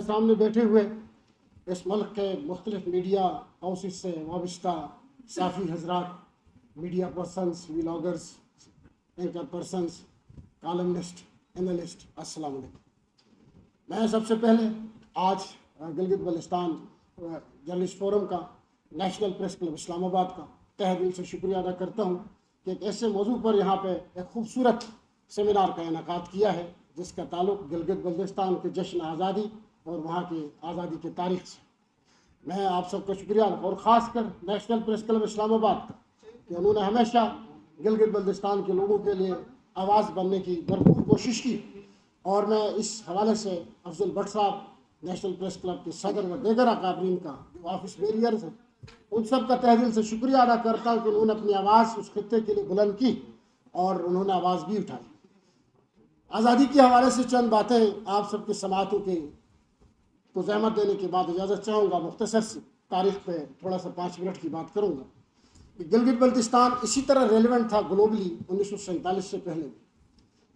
سامنے بیٹھے ہوئے اس ملک کے مختلف میڈیا ہاؤسز سے وابستہ صحافی حضرات، media persons, vloggers, anchor persons, columnist, analyst, السلام علیکم۔ میں سب سے پہلے آج گلگت بلتستان جرنلسٹ فورم کا، national press club Islamabad کا تہہ دل سے شکریہ ادا کرتا ہوں کہ ایک ایسے موضوع پر یہاں پہ ایک خوبصورت سیمینار کا انعقاد کیا ہے جس کا تعلق گلگت بلتستان کے جشن آزادی اور وہاں کی آزادی کی تاریخ سے۔ میں آپ سب کا شکریہ اور خاص کر national press club Islamabad کا کہ انہوں نے ہمیشہ گلگت بلتستان کے لوگوں کے لیے آواز بننے کی بھرپور کوشش کی، اور میں اس حوالے سے افضل بٹ صاحب، نیشنل پریس کلب کے صدر و دیگر اکابرین کا جو آفس بیریئرز ہیں، ان سب کا تہہ دل سے شکریہ ادا کرتا ہوں کہ انہوں نے اپنی آواز اس خطے کے لیے بلند کی اور انہوں نے آواز بھی اٹھائی۔ آزادی کے حوالے سے چند باتیں آپ سب کی سماعتوں کی کو زحمت دینے کے بعد اجازت چاہوں گا۔ مختصر سی تاریخ پہ تھوڑا سا 5 منٹ کی بات کروں گا کہ گلگت بلتستان اسی طرح ریلیونٹ تھا گلوبلی 1947 سے پہلے بھی،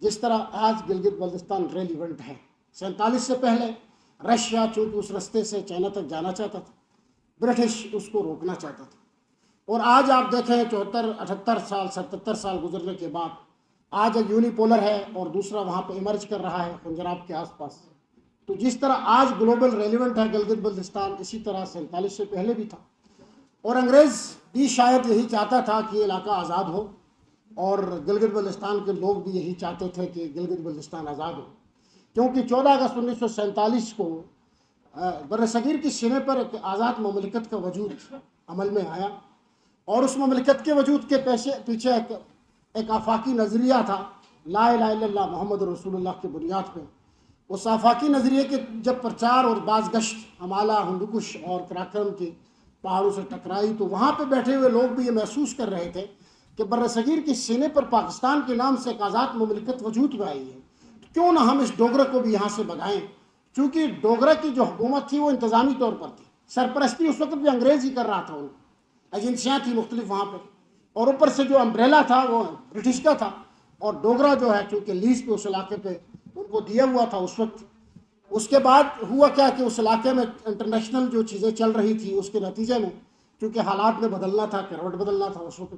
جس طرح آج گلگت بلتستان ریلیونٹ ہے۔ 47 سے پہلے رشیا چونکہ اس رستے سے چائنا تک جانا چاہتا تھا، برٹش اس کو روکنا چاہتا تھا، اور آج آپ دیکھیں 74 78 سال 77 سال گزرنے کے بعد آج ایک یونیپولر ہے اور دوسرا وہاں پہ ایمرج کر رہا ہے خنجراب کے آس پاس۔ تو جس طرح آج گلوبل ریلیونٹ ہے گلگت بلتستان، اسی طرح 47 سے پہلے بھی تھا، اور انگریز بھی شاید یہی چاہتا تھا کہ یہ علاقہ آزاد ہو، اور گلگت بلتستان کے لوگ بھی یہی چاہتے تھے کہ گلگت بلتستان آزاد ہو، کیونکہ 14 اگست 1947 کو برصغیر کی سینے پر ایک آزاد مملکت کا وجود عمل میں آیا، اور اس مملکت کے وجود کے پیچھے ایک آفاقی نظریہ تھا، لا الہ الا اللہ محمد رسول اللہ کی بنیاد پہ۔ اس آفاقی نظریے کے جب پرچار اور بازگشت ہمالہ، ہندوکش اور کراکرم کے پہاڑوں سے ٹکرائی، تو وہاں پہ بیٹھے ہوئے لوگ بھی یہ محسوس کر رہے تھے کہ برصغیر کے سینے پر پاکستان کے نام سے ایک آزاد مملکت وجود میں آئی ہے، کیوں نہ ہم اس ڈوگرہ کو بھی یہاں سے بگائیں۔ چونکہ ڈوگرہ کی جو حکومت تھی وہ انتظامی طور پر تھی، سرپرستی اس وقت بھی انگریز ہی کر رہا تھا، ان ایجنسیاں تھیں مختلف وہاں پہ، اور اوپر سے جو امبریلا تھا وہ برٹش کا تھا، اور ڈوگرہ جو ہے چونکہ لیز پہ اس علاقے پہ ان کو دیا ہوا تھا اس وقت۔ اس کے بعد ہوا کیا کہ اس علاقے میں انٹرنیشنل جو چیزیں چل رہی تھی اس کے نتیجے میں چونکہ حالات میں بدلنا تھا، کروٹ بدلنا تھا، اس وقت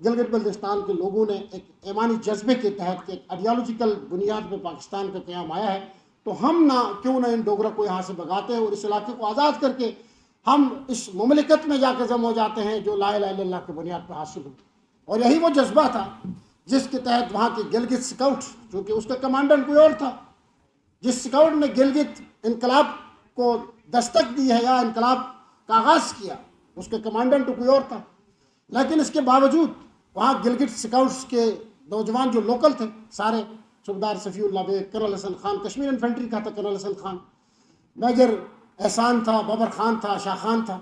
گلگت بلتستان کے لوگوں نے ایک ایمانی جذبے کے تحت ایک آئیڈیالوجیکل بنیاد پہ پاکستان کا قیام آیا ہے، تو ہم کیوں نہ ان ڈوگرہ کو یہاں سے بگاتے ہیں اور اس علاقے کو آزاد کر کے ہم اس مملکت میں جا کے ضم ہو جاتے ہیں جو لا الہ الا اللہ کی بنیاد پہ حاصل ہو۔ اور یہی وہ جذبہ تھا جس کے تحت وہاں کے گلگت سکاؤٹ، چونکہ اس کا کمانڈنٹ کوئی اور تھا، جس سکاؤٹ نے گلگت انقلاب کو دستک دی ہے یا انقلاب کا آغاز کیا، اس کے کمانڈنٹ کوئی اور تھا، لیکن اس کے باوجود وہاں گلگت سکاؤٹس کے نوجوان جو لوکل تھے سارے، صوبیدار صفی اللہ بیگ، کرنل حسن خان، کشمیر انفنٹری کا تھا کرنل حسن خان، میجر احسان تھا، بابر خان تھا، شاہ خان تھا،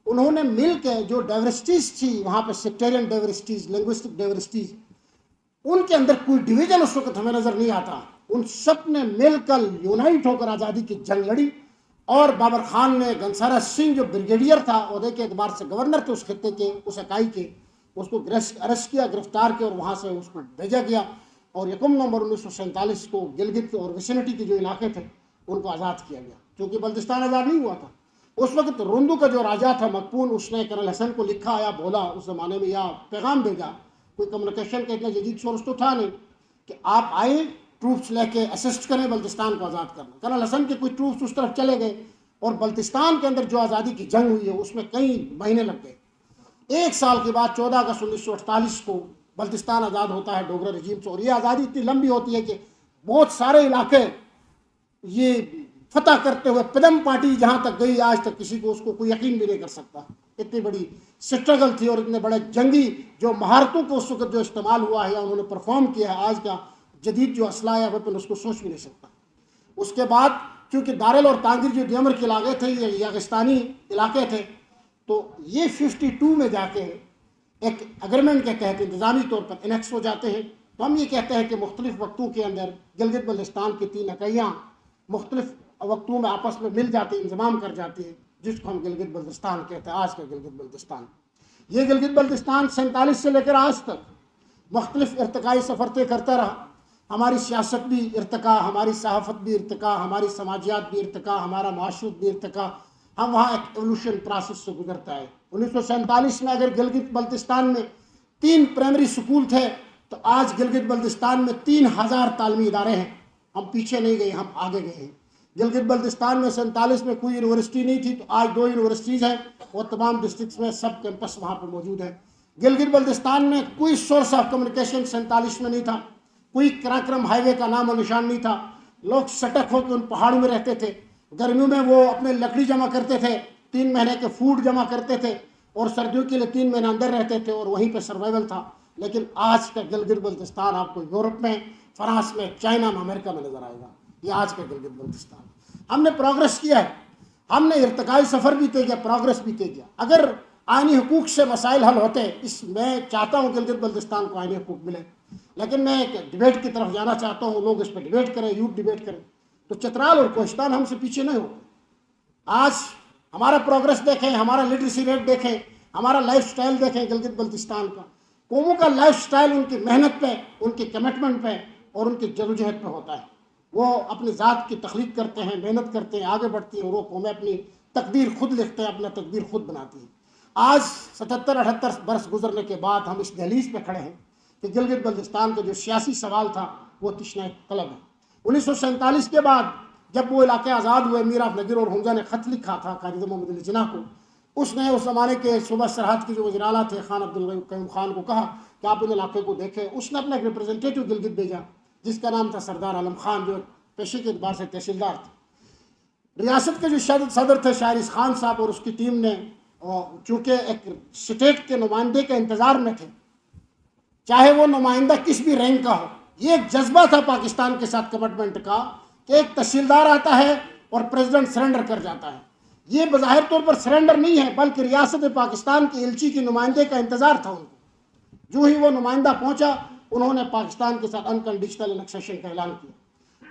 انہوں نے مل کے جو ڈائیورسٹیز تھی وہاں پہ، سیکٹیرین ڈائیورسٹیز، لنگوسٹک ڈائیورسٹیز، ان کے اندر کوئی ڈویژن اس وقت ہمیں نظر نہیں آتا، ان سب نے مل کر یونائٹ ہو کر آزادی کی جنگ لڑی، اور بابر خان نے گنسارا سنگھ جو بریگیڈیئر تھا، عہدے کے اعتبار سے گورنر تھے اس خطے کے، اس اکائی کے، اس کو ارسٹ کیا، گرفتار کیا، اور وہاں سے اس کو بھیجا گیا، اور 1 نومبر 1947 کو گلگت اور ویسینٹی کے جو علاقے تھے ان کو آزاد کیا گیا، کیونکہ بلتستان آزاد نہیں ہوا تھا۔ اس وقت روندو کا جو راجا تھا مقپون، اس نے کرنل حسن کو لکھا یا بولا اس زمانے میں، یا پیغام بھیجا، کوئی کمیونیکیشن کا اتنا جدید سورس تو تھا نہیں، کہ آپ آئیں ٹروپس لے کے اسسٹ کریں بلتستان کو آزاد کرنا۔ کرنل حسن کے کچھ ٹروپس اس طرف چلے گئے، اور بلتستان کے اندر جو آزادی کی جنگ ہوئی ہے اس میں کئی مہینے لگ گئے۔ 1 سال کے بعد 14 اگست 1948 کو بلتستان آزاد ہوتا ہے ڈوگرہ رجیم سے، اور یہ آزادی اتنی لمبی ہوتی ہے کہ بہت سارے علاقے یہ فتح کرتے ہوئے پدم پارٹی جہاں تک گئی، آج تک کسی کو اس کو کوئی یقین بھی نہیں کر سکتا، اتنی بڑی سٹرگل تھی، اور اتنے بڑے جنگی جو مہارتوں کو اس وقت جو استعمال ہوا ہے یا انہوں نے پرفارم کیا ہے، آج کا جدید جو اسلحہ ہے ویپن اس کو سوچ بھی نہیں سکتا۔ اس کے بعد چونکہ دارل اور تانگیر جو دیمر کے علاقے تھے، یہ یاغستانی علاقے تھے، تو یہ 52 میں جا کے ایک اگریمنٹ کے تحت انتظامی طور پر انیکس ہو جاتے ہیں۔ تو ہم یہ کہتے ہیں کہ مختلف وقتوں کے اندر گلگت بلتستان کی 3 اکائیاں مختلف وقتوں میں آپس میں مل جاتی ہیں، انضمام کر جاتی ہیں، جس کو ہم گلگت بلتستان کہتے ہیں، آج کا گلگت بلتستان۔ یہ گلگت بلتستان 47 سے لے کر آج تک مختلف ارتقائی سفر طے کرتا رہا۔ ہماری سیاست بھی ارتقا، ہماری صحافت بھی ارتقا، ہماری سماجیات بھی ارتقا، ہمارا معاشرت بھی ارتقا، ہم وہاں ایک ایولیوشن پروسیس سے گزرتا ہے۔ 1947 میں اگر گلگت بلتستان میں 3 پرائمری سکول تھے تو آج گلگت بلتستان میں 3000 تعلیمی ادارے ہیں۔ ہم پیچھے نہیں گئے، ہم آگے گئے ہیں۔ گلگت بلتستان میں 47 میں کوئی یونیورسٹی نہیں تھی تو آج 2 یونیورسٹیز ہیں اور تمام ڈسٹرکٹس میں سب کیمپس وہاں پہ موجود ہیں۔ گلگت بلتستان میں کوئی سورس آف کمیونیکیشن 47 میں نہیں تھا، کوئی کراکرم ہائی وے کا نام و نشان نہیں تھا۔ لوگ سٹک ہو کے ان پہاڑوں میں رہتے تھے، گرمیوں میں وہ اپنے لکڑی جمع کرتے تھے، 3 مہینے کے فوڈ جمع کرتے تھے اور سردیوں کے لیے 3 مہینے اندر رہتے تھے اور وہیں پہ سروائیول تھا۔ لیکن آج کا گلگت بلتستان آپ کو یورپ میں، فرانس میں، چائنا میں، امریکہ میں نظر آئے گا۔ یہ آج کا گلگت بلتستان۔ ہم نے پروگریس کیا ہے، ہم نے ارتقائی سفر بھی طے کیا، پروگریس بھی طے کیا۔ اگر آئینی حقوق سے مسائل حل ہوتے، میں چاہتا ہوں گلگت بلتستان کو آئینی حقوق ملے، لیکن میں ایک ڈبیٹ کی طرف جانا چاہتا ہوں، لوگ اس پہ ڈبیٹ کریں، یوتھ ڈبیٹ کریں، تو چترال اور کوہستان ہم سے پیچھے نہیں ہو۔ آج ہمارا پروگریس دیکھیں، ہمارا لٹریسی ریٹ دیکھیں، ہمارا لائف سٹائل دیکھیں گلگت بلتستان کا۔ قوموں کا لائف سٹائل ان کی محنت پہ، ان کی کمٹمنٹ پہ اور ان کی جدوجہد پہ ہوتا ہے۔ وہ اپنی ذات کی تخلیق کرتے ہیں، محنت کرتے ہیں، آگے بڑھتی ہیں، اور وہ قومیں اپنی تقدیر خود لکھتے ہیں، اپنا تقدیر خود بناتی ہیں۔ آج 77-78 برس گزرنے کے بعد ہم اس دہلیز پہ کھڑے ہیں کہ گلگت بلتستان کا جو سیاسی سوال تھا وہ تشنہ طلب ہے۔ 1947 کے بعد جب وہ علاقے آزاد ہوئے، میر آف نگیر اور ہنجا نے خط لکھا تھا قائد محمد علی جناح کو۔ اس نے اس زمانے کے صوبہ سرحد کے جو وزیر اعلیٰ تھے خان عبدالقیوم خان کو کہا کہ آپ ان علاقے کو دیکھیں۔ اس نے اپنا ایک ریپرزنٹیٹیو گلگت بھیجا جس کا نام تھا سردار عالم خان، جو پیشے کے اعتبار سے تحصیلدار تھے۔ ریاست کے جو صدر تھے شاعر اس خان صاحب اور اس کی ٹیم نے، چونکہ ایک اسٹیٹ کے نمائندے کے انتظار میں تھے، چاہے وہ نمائندہ کس بھی رینک کا ہو، یہ ایک جذبہ تھا پاکستان کے ساتھ کمٹمنٹ کا کہ ایک تحصیلدار آتا ہے اور پریزیڈنٹ سرنڈر کر جاتا ہے۔ یہ بظاہر طور پر سرنڈر نہیں ہے، بلکہ ریاست پاکستان کے ایلچی کے نمائندے کا انتظار تھا ان کو۔ جو ہی وہ نمائندہ پہنچا، انہوں نے پاکستان کے ساتھ انکنڈیشنل انیکسیشن کا اعلان کیا۔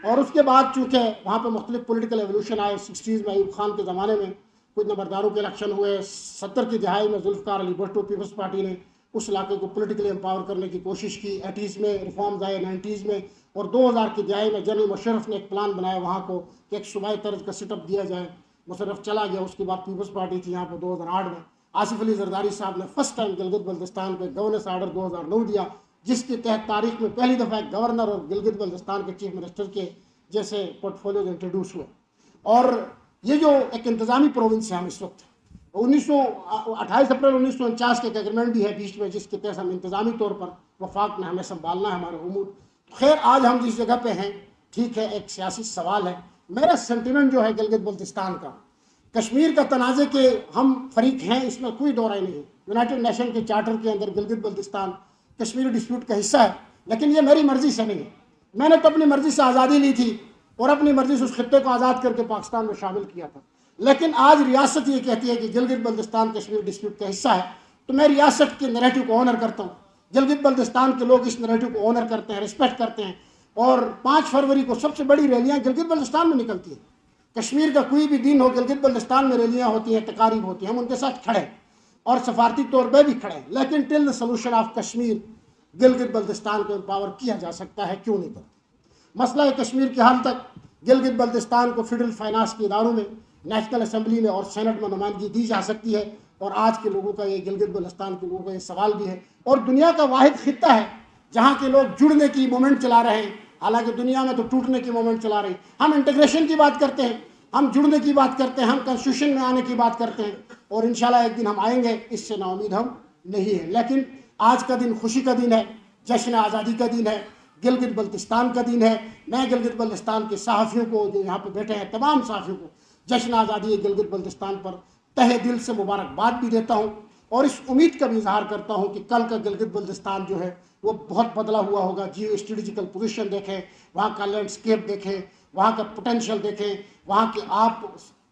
اور اس کے بعد چونکہ وہاں پہ مختلف پولیٹیکل ایولیوشن آئے، 60s میں ایوب خان کے زمانے میں کچھ نمبرداروں کے الیکشن ہوئے، 70 کی دہائی میں ذوالفقار علی بھٹو پیپلز پارٹی نے اس علاقے کو پولیٹیکلی امپاور کرنے کی کوشش کی، 80s میں ریفارمز آئے، 90s میں، اور 2000 کی دہائی میں جنرل مشرف نے ایک پلان بنایا وہاں کو کہ ایک صوبائی طرز کا سیٹ اپ دیا جائے۔ مشرف چلا گیا، اس کے بعد پیپلز پارٹی تھی یہاں پہ 2008 میں۔ آصف علی زرداری صاحب نے فرسٹ ٹائم گلگت بلتستان کو گورننس آرڈر 2009 دیا، جس کے تحت تاریخ میں پہلی دفعہ ایک گورنر اور گلگت بلتستان کے چیف منسٹر کے جیسے پورٹ فولیوز انٹروڈیوس ہوئے۔ اور یہ جو ایک انتظامی پروونس ہے ہم اس وقت، 28 اپریل 1949 کے ایک ایگریمنٹ بھی ہے بیچ میں، جس کے تحت ہم انتظامی طور پر وفاق میں ہمیں سنبھالنا ہے ہمارے امور۔ خیر آج ہم جس جگہ پہ ہیں، ٹھیک ہے، ایک سیاسی سوال ہے۔ میرا سینٹیمنٹ جو ہے گلگت بلتستان کا، کشمیر کا تنازع کے ہم فریق ہیں، اس میں کوئی دو رائے نہیں ہے۔ یونائٹڈ نیشن کے چارٹر کے اندر گلگت بلتستان کشمیری ڈسپیوٹ کا حصہ ہے، لیکن یہ میری مرضی سے نہیں ہے۔ میں نے تو اپنی مرضی سے آزادی لی تھی اور اپنی مرضی سے اس خطے کو آزاد کر کے پاکستان میں شامل کیا تھا، لیکن آج ریاست یہ کہتی ہے کہ گلگت بلتستان کشمیر ڈسپیوٹ کا حصہ ہے، تو میں ریاست کے نیریٹو کو آنر کرتا ہوں۔ گلگت بلتستان کے لوگ اس نیریٹو کو آنر کرتے ہیں، رسپیکٹ کرتے ہیں، اور 5 فروری کو سب سے بڑی ریلیاں گلگت بلتستان میں نکلتی ہیں۔ کشمیر کا کوئی بھی دن ہو، گلگت بلتستان میں ریلیاں ہوتی ہیں، تقاریب ہوتی ہیں، ہم ان کے ساتھ کھڑے ہیں اور سفارتی طور پہ بھی کھڑے ہیں، لیکن till the solution of Kashmir Gilgit Baltistan کو امپاور کیا جا سکتا ہے، کیوں نہیں کرتے؟ مسئلہ کشمیر کے حل تک گلگت بلتستان کو فیڈرل فائنانس کے اداروں میں، نیشنل اسمبلی میں اور سینٹ میں نمائندگی دی جا سکتی ہے، اور آج کے لوگوں کا یہ گلگت بلتستان کے لوگوں کا یہ سوال بھی ہے، اور دنیا کا واحد خطہ ہے جہاں کے لوگ جڑنے کی مومنٹ چلا رہے ہیں، حالانکہ دنیا میں تو ٹوٹنے کی مومنٹ چلا رہی ہے۔ ہم انٹیگریشن کی بات کرتے ہیں، ہم جڑنے کی بات کرتے ہیں، ہم کنسٹیٹیوشن میں آنے کی بات کرتے ہیں، اور انشاءاللہ ایک دن ہم آئیں گے، اس سے نا امید ہم نہیں ہیں۔ لیکن آج کا دن خوشی کا دن ہے، جشن آزادی کا دن ہے، گلگت بلتستان کا دن ہے۔ میں گلگت بلتستان کے صحافیوں کو جو یہاں پہ بیٹھے ہیں، تمام صحافیوں کو جشن آزادی گلگت بلتستان پر تہہ دل سے مبارکباد بھی دیتا ہوں، اور اس امید کا بھی اظہار کرتا ہوں کہ کل کا گلگت بلتستان جو ہے وہ بہت بدلا ہوا ہوگا۔ جیو اسٹریٹجیکل پوزیشن دیکھیں، وہاں کا لینڈسکیپ دیکھیں، وہاں کا پوٹینشیل دیکھیں، وہاں کے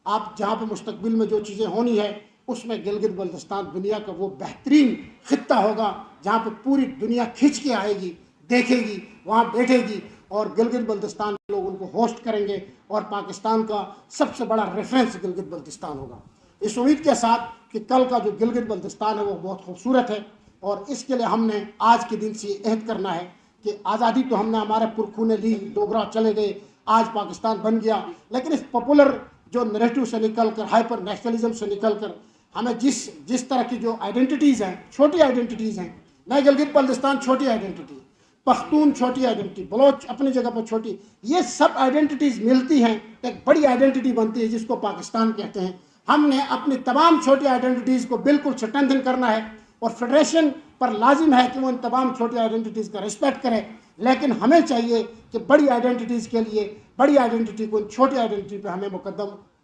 آپ جہاں پہ مستقبل میں جو چیزیں ہونی ہے، اس میں گلگت بلتستان دنیا کا وہ بہترین خطہ ہوگا جہاں پہ پوری دنیا کھنچ کے آئے گی، دیکھے گی، وہاں بیٹھے گی، اور گلگت بلتستان کے لوگ ان کو ہوسٹ کریں گے، اور پاکستان کا سب سے بڑا ریفرنس گلگت بلتستان ہوگا۔ اس امید کے ساتھ کہ کل کا جو گلگت بلتستان ہے وہ بہت خوبصورت ہے، اور اس کے لیے ہم نے آج کے دن سے یہ عہد کرنا ہے کہ آزادی تو ہم نے ہمارے پرکھوں نے لی, ڈوگرا چلے گئے, آج پاکستان بن گیا, لیکن اس پاپولر جو نریٹو سے نکل کر, ہائپر نیشنلزم سے نکل کر ہمیں جس طرح کی جو آئیڈینٹیز ہیں, چھوٹی آئیڈینٹیز ہیں, نئے گلگت بلتستان چھوٹی آئیڈینٹی, پختون چھوٹی آئیڈینٹی, بلوچ اپنی جگہ پر چھوٹی, یہ سب آئیڈینٹیز ملتی ہیں ایک بڑی آئیڈینٹی بنتی ہے جس کو پاکستان کہتے ہیں. ہم نے اپنی تمام چھوٹی آئیڈینٹیز کو بالکل اسٹرینتھن کرنا ہے, اور فیڈریشن پر لازم ہے کہ وہ ان تمام چھوٹی آئیڈینٹیز کا رسپیکٹ کرے, لیکن ہمیں چاہیے کہ بڑی آئیڈینٹیز کے لیے بڑی آئیڈینٹی کو چھوٹی آئیڈینٹی پہ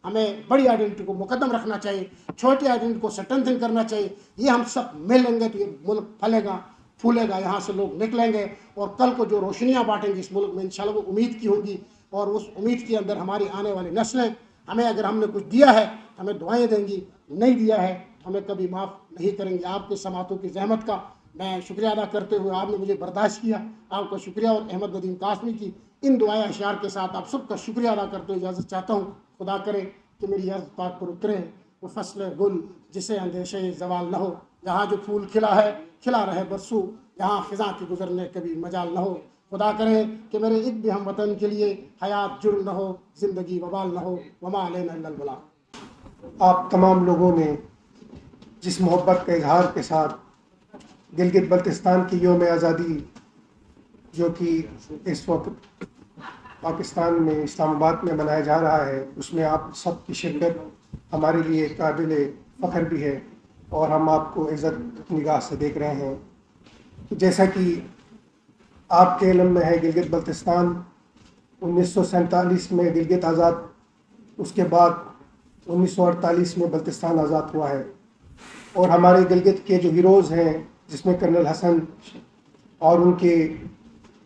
ہمیں بڑی آئیڈینٹی کو مقدم رکھنا چاہیے, چھوٹی آئیڈینٹی کو اسٹرینتھن کرنا چاہیے. یہ ہم سب ملیں گے تو یہ ملک پھلے گا, پھولے گا, یہاں سے لوگ نکلیں گے, اور کل کو جو روشنیاں بانٹیں گے اس ملک میں انشاءاللہ وہ امید کی ہوگی, اور اس امید کے اندر ہماری آنے والی نسلیں ہمیں, اگر ہم نے کچھ دیا ہے ہمیں دعائیں دیں گی, نہیں دیا ہے ہمیں کبھی معاف نہیں کریں گے. آپ کے سماعتوں کی زحمت کا میں شکریہ ادا کرتے ہوئے, آپ نے مجھے برداشت کیا, آپ کا شکریہ, اور احمد ندیم قاسمی کی ان دعائیں اشعار کے ساتھ آپ سب کا شکریہ ادا کرتے ہوئے اجازت چاہتا ہوں. خدا کرے کہ میری عرض پاک پر اترے وہ فصل گل جسے اندیشے زوال نہ ہو, جہاں جو پھول کھلا ہے کھلا رہے برسوں, جہاں خزاں کے گزرنے کبھی مجال نہ ہو. خدا کرے کہ میرے ایک بھی ہم وطن کے لیے حیات جرم نہ ہو, زندگی وبال نہ ہو, وما علینا الا البلاغ. آپ تمام لوگوں نے جس محبت کا اظہار کے ساتھ گلگت بلتستان کی یوم آزادی جو کہ اس وقت پاکستان میں اسلام آباد میں منایا جا رہا ہے, اس میں آپ سب کی شرکت ہمارے لیے قابل فخر بھی ہے, اور ہم آپ کو عزت نگاہ سے دیکھ رہے ہیں. جیسا کہ آپ کے علم میں ہے, گلگت بلتستان 1947 میں گلگت آزاد, اس کے بعد 1948 میں بلتستان آزاد ہوا ہے. اور ہمارے گلگت کے جو ہیروز ہیں جس میں کرنل حسن اور ان کے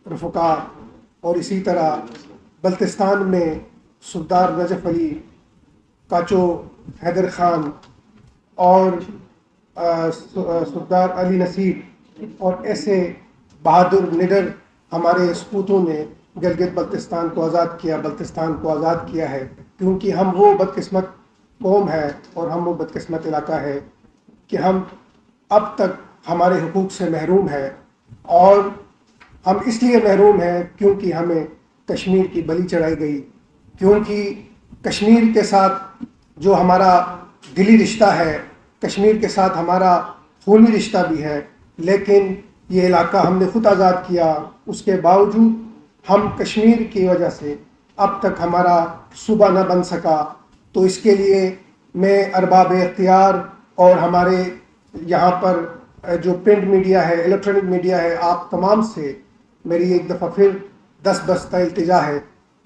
رفقا, اور اسی طرح بلتستان میں سردار نجف علی, کاچو حیدر خان اور سردار علی نصیر, اور ایسے بہادر نڈر ہمارے سپوتوں نے گلگت بلتستان کو آزاد کیا, بلتستان کو آزاد کیا ہے. کیونکہ ہم وہ بدقسمت قوم ہے اور ہم وہ بدقسمت علاقہ ہے کہ ہم اب تک ہمارے حقوق سے محروم ہیں, اور ہم اس لیے محروم ہیں کیونکہ ہمیں کشمیر کی بلی چڑھائی گئی. کیونکہ کشمیر کے ساتھ جو ہمارا دلی رشتہ ہے, کشمیر کے ساتھ ہمارا خونی رشتہ بھی ہے, لیکن یہ علاقہ ہم نے خود آزاد کیا, اس کے باوجود ہم کشمیر کی وجہ سے اب تک ہمارا صوبہ نہ بن سکا. تو اس کے لیے میں ارباب اختیار اور ہمارے یہاں پر جو پرنٹ میڈیا ہے, الیکٹرانک میڈیا ہے, آپ تمام سے میری ایک دفعہ پھر دستہ التجا ہے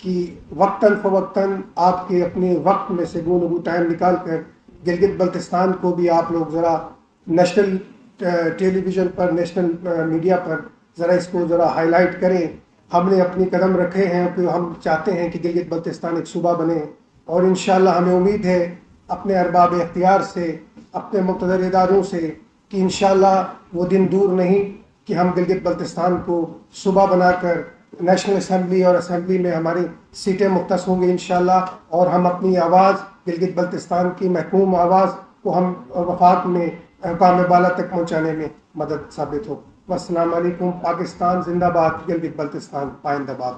کہ وقتاً فوقتاً آپ کے اپنے وقت میں سے گو ٹائم نکال کر گلگت بلتستان کو بھی آپ لوگ ذرا نیشنل ٹیلی ویژن پر, نیشنل میڈیا پر ذرا اس کو ذرا ہائی لائٹ کریں. ہم نے اپنی قدم رکھے ہیں کہ ہم چاہتے ہیں کہ گلگت بلتستان ایک صوبہ بنے, اور انشاءاللہ ہمیں امید ہے اپنے ارباب اختیار سے, اپنے مقتدر اداروں سے, کہ انشاءاللہ وہ دن دور نہیں کہ ہم گلگت بلتستان کو صوبہ بنا کر نیشنل اسمبلی اور اسمبلی میں ہماری سیٹیں مختص ہوں گی انشاءاللہ, اور ہم اپنی آواز, گلگت بلتستان کی محکوم آواز کو ہم وفاق میں اقوام بالا تک پہنچانے میں مدد ثابت ہو. والسلام علیکم. پاکستان زندہ باد, گلگت بلتستان پائندہ باد.